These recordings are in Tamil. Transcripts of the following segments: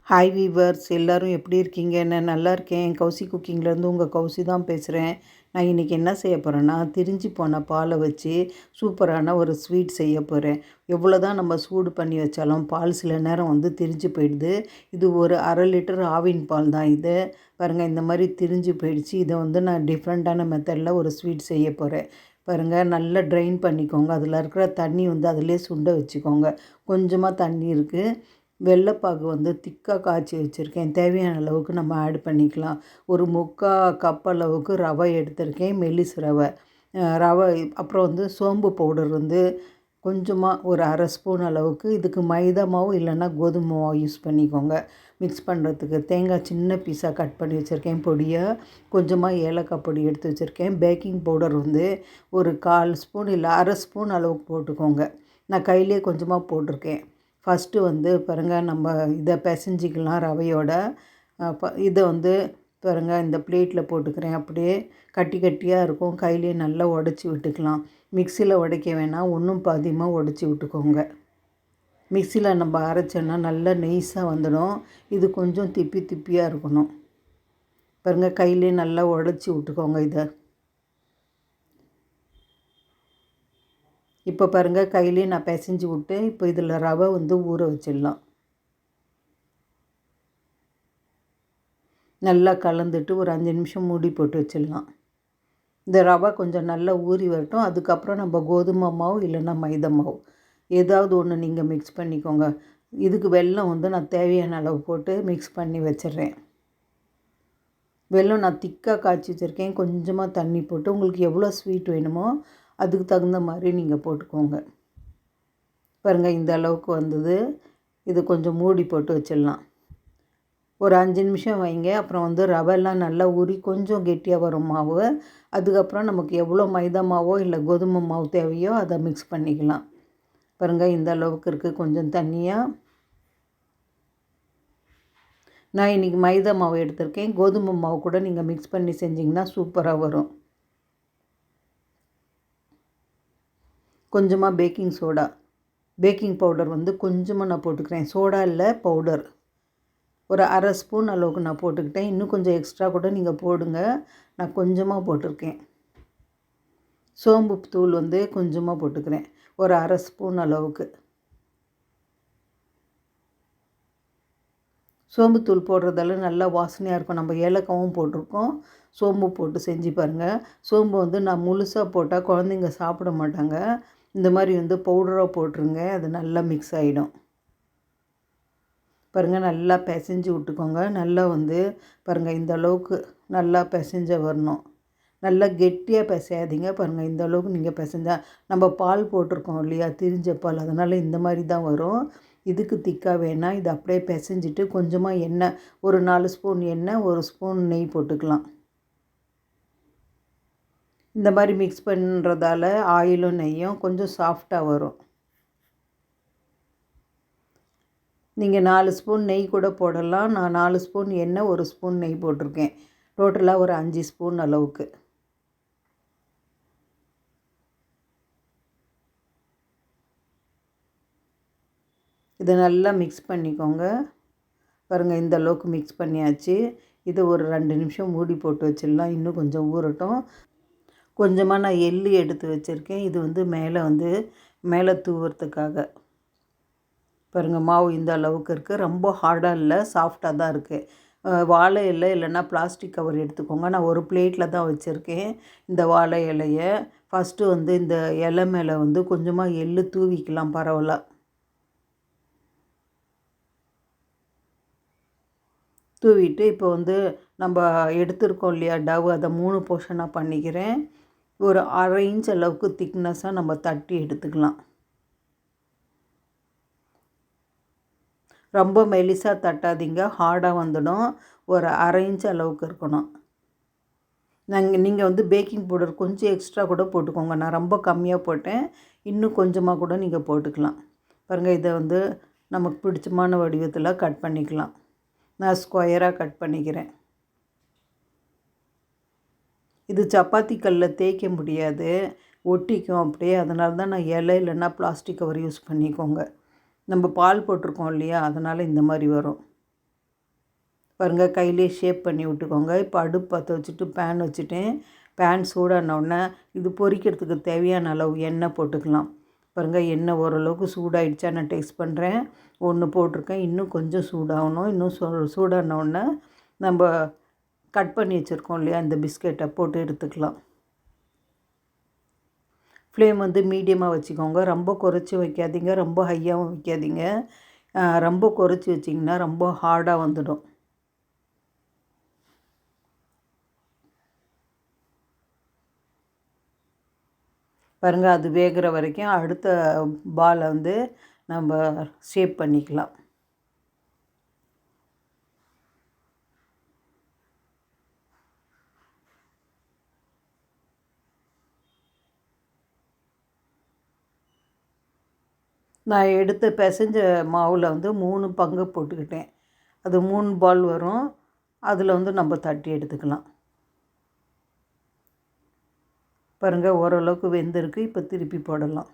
ஹாய் வீவர்ஸ், எல்லோரும் எப்படி இருக்கீங்க? நான் நல்லா இருக்கேன். கௌசி குக்கிங்லேருந்து உங்கள் கௌசி தான் பேசுகிறேன். நான் இன்றைக்கி என்ன செய்ய போகிறேன்னா, திரிஞ்சு போன பாலை வச்சு சூப்பரான ஒரு ஸ்வீட் செய்ய போகிறேன். எவ்வளோ தான் நம்ம சூடு பண்ணி வச்சாலும் பால் சில நேரம் திரிஞ்சு போயிடுது. இது ஒரு 1/2 லிட்டர் ஆவின் பால் தான் இது. பாருங்கள், இந்த மாதிரி திரிஞ்சு போயிடுச்சு. இதை நான் டிஃப்ரெண்ட்டான மெத்தடில் ஒரு ஸ்வீட் செய்ய போகிறேன். பாருங்கள், நல்லா ட்ரைன் பண்ணிக்கோங்க. அதில் இருக்கிற தண்ணி அதிலே சுண்ட வச்சுக்கோங்க. கொஞ்சமாக தண்ணி இருக்குது. வெள்ளைப்பாகு திக்காக காய்ச்சி வச்சுருக்கேன். தேவையான அளவுக்கு நம்ம ஆட் பண்ணிக்கலாம். ஒரு 3/4 கப் அளவுக்கு ரவை எடுத்திருக்கேன், மெல்லிஸ் ரவை. ரவை அப்புறம் சோம்பு பவுடர் கொஞ்சமாக ஒரு 1/2 ஸ்பூன் அளவுக்கு. இதுக்கு மைதா மாவு இல்லைன்னா கோதுமை மாவு யூஸ் பண்ணிக்கோங்க மிக்ஸ் பண்ணுறதுக்கு. தேங்காய் சின்ன பீஸாக கட் பண்ணி வச்சுருக்கேன் பொடியாக. கொஞ்சமாக ஏலக்காய் பொடி எடுத்து வச்சுருக்கேன். பேக்கிங் பவுடர் ஒரு 1/4 ஸ்பூன் இல்லை 1/2 ஸ்பூன் அளவுக்கு போட்டுக்கோங்க. நான் கையிலே கொஞ்சமாக போட்டிருக்கேன். ஃபஸ்ட்டு பாருங்கள், நம்ம இதை பிசைஞ்சிக்கலாம் ரவையோட. இதை பாருங்கள், இந்த பிளேட்டில் போட்டுக்கிறேன். அப்படியே கட்டி கட்டியாக இருக்கும். கையிலே நல்லா உடச்சி விட்டுக்கலாம். மிக்சியில் உடைக்க வேணாம், ஒன்றும் பாதியமாக உடச்சி விட்டுக்கோங்க. மிக்சியில் நம்ம அரைச்சோன்னா நல்லா நெய்ஸாக வந்துடும். இது கொஞ்சம் திப்பி திப்பியாக இருக்கணும். பாருங்கள், கையிலே நல்லா உடச்சி விட்டுக்கோங்க இதை. இப்போ பாருங்கள், கையிலே நான் பிசைஞ்சு விட்டு இப்போ இதில் ரவை ஊற வச்சிடலாம். நல்லா கலந்துட்டு ஒரு 5 நிமிஷம் மூடி போட்டு வச்சிடலாம். இந்த ரவை கொஞ்சம் நல்லா ஊறி வரட்டும். அதுக்கப்புறம் நம்ம கோதுமை மாவு இல்லைன்னா மைதா மாவு ஏதாவது ஒன்று நீங்கள் மிக்ஸ் பண்ணிக்கோங்க. இதுக்கு வெல்லம் நான் தேவையான அளவு போட்டு மிக்ஸ் பண்ணி வச்சிடுறேன். வெல்லம் நான் திக்காக காய்ச்சி வச்சுருக்கேன். கொஞ்சமாக தண்ணி போட்டு உங்களுக்கு எவ்வளோ ஸ்வீட் வேணுமோ அதுக்கு தகுந்த மாதிரி நீங்கள் போட்டுக்கோங்க. பாருங்கள், இந்த அளவுக்கு வந்தது. இது கொஞ்சம் மூடி போட்டு வச்சிடலாம். ஒரு 5 நிமிஷம் வைங்க. அப்புறம் ரவைலாம் நல்லா ஊறி கொஞ்சம் கெட்டியாக வரும் மாவு. அதுக்கப்புறம் நமக்கு எவ்வளோ மைதா மாவோ இல்லை கோதுமை மாவு தேவையோ அதை மிக்ஸ் பண்ணிக்கலாம். பாருங்கள், இந்த அளவுக்கு இருக்குது கொஞ்சம் தண்ணியாக. நான் இன்றைக்கி மைதா மாவு எடுத்திருக்கேன். கோதுமை மாவு கூட நீங்கள் மிக்ஸ் பண்ணி செஞ்சிங்கன்னா சூப்பராக வரும். கொஞ்சமாக பேக்கிங் சோடா, பேக்கிங் பவுடர் கொஞ்சமாக நான் போட்டுக்கிறேன். சோடா இல்லை, பவுடர். ஒரு 1/2 ஸ்பூன் அளவுக்கு நான் போட்டுக்கிட்டேன். இன்னும் கொஞ்சம் எக்ஸ்ட்ரா கூட நீங்கள் போடுங்க. நான் கொஞ்சமாக போட்டிருக்கேன். சோம்பு தூள் கொஞ்சமாக போட்டுக்கிறேன். ஒரு 1/2 ஸ்பூன் அளவுக்கு. சோம்புத்தூள் போடுறதால நல்லா வாசனையாக இருக்கும். நம்ம ஏலக்காவும் போட்டிருக்கோம். சோம்பு போட்டு செஞ்சு பாருங்கள். சோம்பு நான் முழுசாக போட்டால் குழந்தைங்க சாப்பிட மாட்டாங்க. இந்த மாதிரி பவுடராக போட்டுருங்க. அது நல்லா மிக்ஸ் ஆகிடும். பாருங்கள், நல்லா பிசைஞ்சு விட்டுக்கோங்க. நல்லா பாருங்கள், இந்த அளவுக்கு நல்லா பிசைஞ்ச வரணும். நல்லா கெட்டியாக பிசையாதீங்க. பாருங்கள், இந்த அளவுக்கு நீங்கள் பிசைஞ்சால் நம்ம பால் போட்டிருக்கோம் இல்லையா, திரிஞ்ச பால், அதனால் இந்த மாதிரி தான் வரும். இதுக்கு திக்காக வேணாம். இது அப்படியே பிசைஞ்சிட்டு கொஞ்சமாக எண்ணெய், ஒரு 4 ஸ்பூன் எண்ணெய், 1 ஸ்பூன் நெய் போட்டுக்கலாம். இந்த மாதிரி மிக்ஸ் பண்ணுறதால ஆயிலும் நெய்யும் கொஞ்சம் சாஃப்டாக வரும். நீங்கள் 4 ஸ்பூன் நெய் கூட போடலாம். நான் 4 ஸ்பூன் எண்ணெய், 1 ஸ்பூன் நெய் போட்டிருக்கேன். டோட்டலாக ஒரு 5 ஸ்பூன் அளவுக்கு. இதை நல்லா மிக்ஸ் பண்ணிக்கோங்க. பாருங்கள், இந்த அளவுக்கு மிக்ஸ் பண்ணியாச்சு. இதை ஒரு 2 நிமிஷம் மூடி போட்டு வச்சிடலாம். இன்னும் கொஞ்சம் ஊறட்டும். கொஞ்சமாக நான் எள்ளு எடுத்து வச்சுருக்கேன். இது மேலே தூவுறதுக்காக. பாருங்கள், மாவு இந்த அளவுக்கு இருக்குது. ரொம்ப ஹார்டாக இல்லை, சாஃப்டாக தான் இருக்குது. வாழை இலை இல்லைன்னா பிளாஸ்டிக் கவர் எடுத்துக்கோங்க. நான் ஒரு பிளேட்டில் தான் வச்சுருக்கேன் இந்த வாழை இலையை. ஃபஸ்ட்டு இந்த இலை மேலே கொஞ்சமாக எள்ளு தூவிக்கலாம் பரவலாக. தூவிட்டு இப்போ நம்ம எடுத்துருக்கோம் இல்லையா டவ், அதை 3 போர்ஷனாக பண்ணிக்கிறேன். ஒரு 1/2 இன்ச் அளவுக்கு திக்னஸாக நம்ம தட்டி எடுத்துக்கலாம். ரொம்ப மெலிசாக தட்டாதீங்க, ஹார்டாக வந்துடும். ஒரு 1/2 இன்ச் அளவுக்கு இருக்கணும். நீங்கள் பேக்கிங் பவுடர் கொஞ்சம் எக்ஸ்ட்ரா கூட போட்டுக்கோங்க. நான் ரொம்ப கம்மியாக போட்டேன். இன்னும் கொஞ்சமாக கூட நீங்கள் போட்டுக்கலாம். பாருங்கள், இதை நமக்கு பிடிச்சமான வடிவத்தில் கட் பண்ணிக்கலாம். நான் ஸ்கொயராக கட் பண்ணிக்கிறேன். இது சப்பாத்தி கல்லில் தேய்க்க முடியாது, ஒட்டிக்கும் அப்படியே. அதனால தான் நான் இலை இல்லைன்னா பிளாஸ்டிக் கவர் யூஸ் பண்ணிக்கோங்க. நம்ம பால் போட்டிருக்கோம் இல்லையா, அதனால் இந்த மாதிரி வரும். பாருங்கள் கையிலே ஷேப் பண்ணி விட்டுக்கோங்க. இப்போ அடுப்பு பற்ற வச்சுட்டு பேன் வச்சுட்டேன். பேன் சூடானோடனே இது பொரிக்கிறதுக்கு தேவையான அளவு எண்ணெய் போட்டுக்கலாம். பாருங்கள் எண்ணெய் ஓரளவுக்கு சூடாகிடுச்சா நான் டேஸ்ட் பண்ணுறேன். ஒன்று போட்டிருக்கேன், இன்னும் கொஞ்சம் சூடாகணும். இன்னும் சூடானோடனே நம்ம கட் பண்ணி வச்சுருக்கோம் இல்லையா இந்த பிஸ்கெட்டை போட்டு எடுத்துக்கலாம். ஃப்ளேம் வந்து மீடியமாக வச்சுக்கோங்க. ரொம்ப குறைச்சி வைக்காதீங்க, ரொம்ப ஹையாகவும் வைக்காதீங்க. ரொம்ப குறைச்சி வச்சிங்கன்னா ரொம்ப ஹார்டாக வந்துடும். பாருங்கள் அது வேகிற வரைக்கும் அடுத்த பாலை வந்து நம்ம ஷேப் பண்ணிக்கலாம். நான் எடுத்து பிசைஞ்ச மாவில் வந்து 3 பங்கு போட்டுக்கிட்டேன். அது 3 பால் வரும். அதில் வந்து நம்ம தட்டி எடுத்துக்கலாம். பாருங்கள் ஓரளவுக்கு வெந்திருக்கு. இப்போ திருப்பி போடலாம்.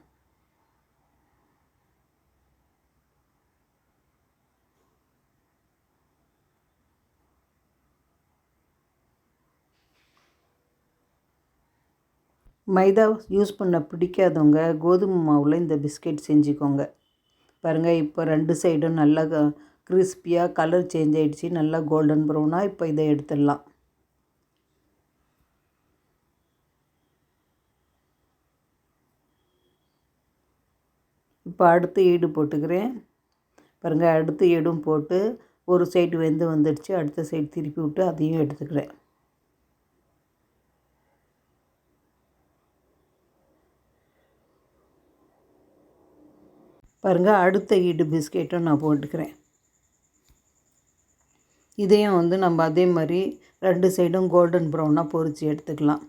மைதா யூஸ் பண்ண பிடிக்காதவங்க கோதுமை மாவில் இந்த பிஸ்கெட் செஞ்சுக்கோங்க. பாருங்கள் இப்போ 2 சைடும் நல்லா கிறிஸ்பியாக கலர் சேஞ்ச் ஆகிடுச்சு. நல்லா கோல்டன் ப்ரௌனாக. இப்போ இதை எடுத்துடலாம். இப்போ அடுத்து ஈடு போட்டுக்கிறேன். பாருங்கள் அடுத்து ஈடும் போட்டு ஒரு சைடு வெந்து வந்துடுச்சு. அடுத்த சைடு திருப்பி விட்டு அதையும் எடுத்துக்கிறேன். பாருங்கள் அடுத்த ஈடு பிஸ்கெட்டும் நான் போட்டுக்கிறேன். இதையும் வந்து நம்ம அதே மாதிரி 2 சைடும் கோல்டன் ப்ரௌனாக பொரித்து எடுத்துக்கலாம்.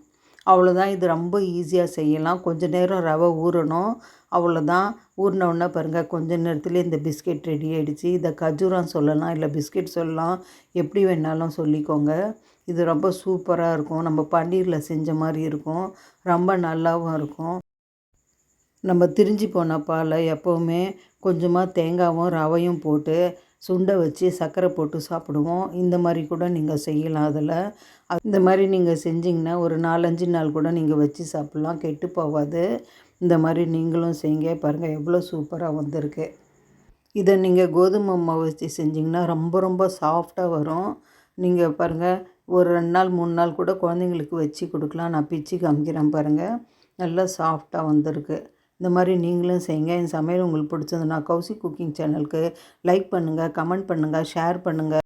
அவ்வளோதான். இது ரொம்ப ஈஸியாக செய்யலாம். கொஞ்சம் நேரம் ரவை ஊறணும். அவ்வளோதான். ஊறினோடனே பாருங்கள் கொஞ்சம் நேரத்துலேயே இந்த பிஸ்கெட் ரெடி ஆகிடுச்சு. இதை கஜூரான்னு சொல்லலாம், இல்லை பிஸ்கெட் சொல்லலாம், எப்படி வேணாலும் சொல்லிக்கோங்க. இது ரொம்ப சூப்பராக இருக்கும். நம்ம பன்னீரில் செஞ்ச மாதிரி இருக்கும். ரொம்ப நல்லாவும் இருக்கும். நம்ம திரிஞ்சு போன பாலை எப்போவுமே கொஞ்சமாக தேங்காயும் ரவையும் போட்டு சுண்டை வச்சு சர்க்கரை போட்டு சாப்பிடுவோம். இந்த மாதிரி கூட நீங்கள் செய்யலாம். அதில் இந்த மாதிரி நீங்கள் செஞ்சிங்கன்னா ஒரு 4-5 நாள் கூட நீங்கள் வச்சு சாப்பிட்லாம், கெட்டு போகாது. இந்த மாதிரி நீங்களும் செய்யுங்க. பாருங்கள் எவ்வளோ சூப்பராக வந்திருக்கு. இதை நீங்கள் கோதுமை மாவு வச்சு செஞ்சிங்கன்னா ரொம்ப ரொம்ப சாஃப்டாக வரும். நீங்கள் பாருங்கள் ஒரு 2 நாள் 3 நாள் கூட குழந்தைங்களுக்கு வச்சு கொடுக்கலாம். நான் பிச்சு காமிக்கிறேன் பாருங்கள். நல்லா சாஃப்டாக வந்திருக்கு. இந்த மாதிரி நீங்களும் செய்யுங்க. என் சமையல் உங்களுக்கு பிடிச்சதுன்னா கௌசி குக்கிங் சேனலுக்கு லைக் பண்ணுங்கள், கமெண்ட் பண்ணுங்கள், ஷேர் பண்ணுங்கள்.